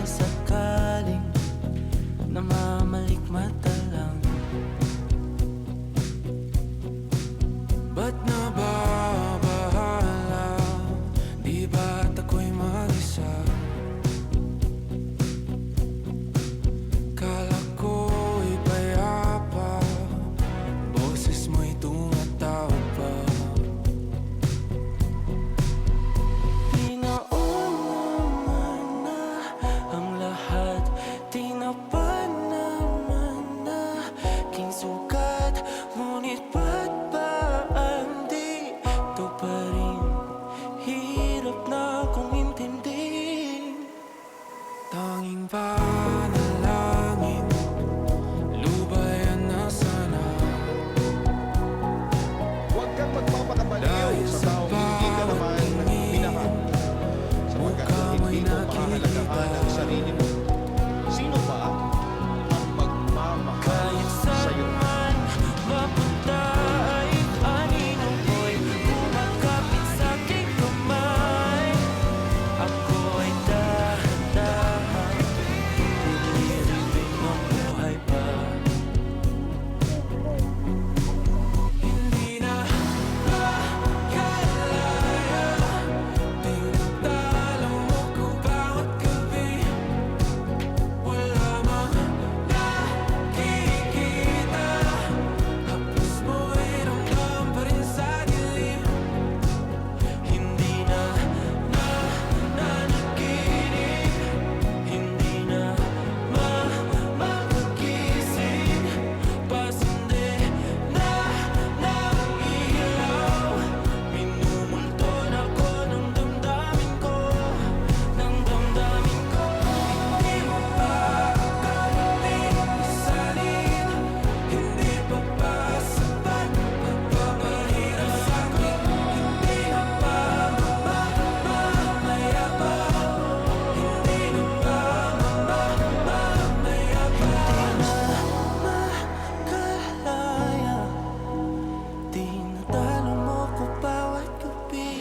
sakaling namamalikmata lang, ba't nababahala? Di ba't ako'y mag-isa? Kala ko'y payapa, boses mo'y tumatawag pa. Pinauna na ang lahat, tinapan naman na aking sukat. Ngunit ba't ba di ito pa rin? Hirap na akong intindihin. Tanging panalangin, lubayan na sana. Huwag kang magpapakabaliw sa taong hindi ka naman minahal, sapagkat hindi mo pahahalagahan ang sarili mo. Sino ba ang magmamahal Kahit saan sa'yo? man mapunta ay anino ko'y kumakapit sa aking kamay. Ako ay dahan-dahan nililibing ng buhay pa. Hindi na makalaya, tinatalo mo ko bawat gabi. Wala mang nakikita, haplos mo'y ramdam pa rin sa dilim. Hindi na nananaginip, hindi na makagising. Pasindi na ng ilaw, minumulton ako ng damdamin ko, ng damdamin ko. Hindi mo pa akalain isalin, hindi pa ba sapat pagpapahirap sa'kin? Hindi na ba mamayabang? Hindi na ba mamayabang? Makalaya, tinatalo mo ko bawat gabi.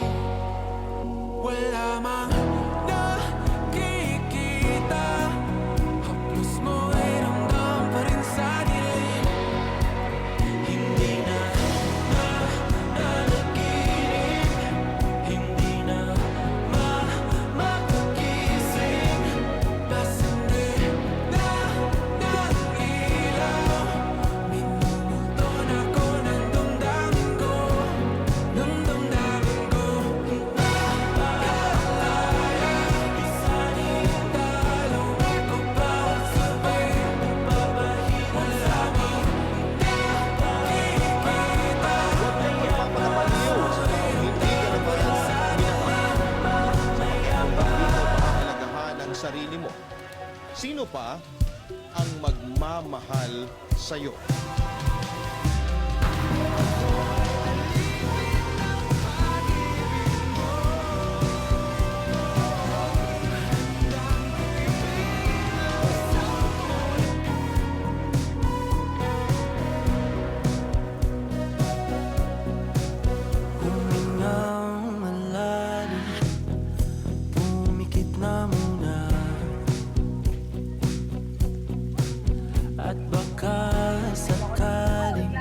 Wala mang nakikita, haplos mo'y ramdam pa rin sa dilim. Hindi na nananaginip, hindi na makagising. Pasindi na ng ilaw, minumulton ako ng damdamin ko, ng damdamin ko. Nakalaya, isanin talo ako bawat sabi, papahirap sa'kin. Nakikita, Huwag kang magpapakabaliw sa taong hindi ka naman minahal, sapagkat hindi mo pahahalagahan ang sarili mo. Sino pa ang magmamahal sa'yo? Humingang malalim, pumikit na muna, at baka sakaling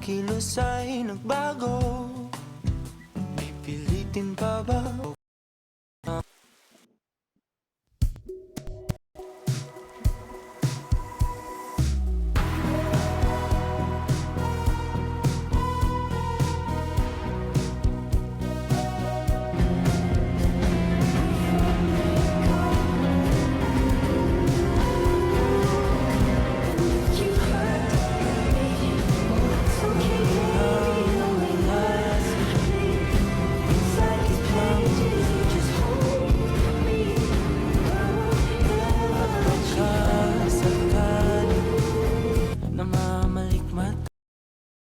kilos ay nagbago. Pipilitin pa ba o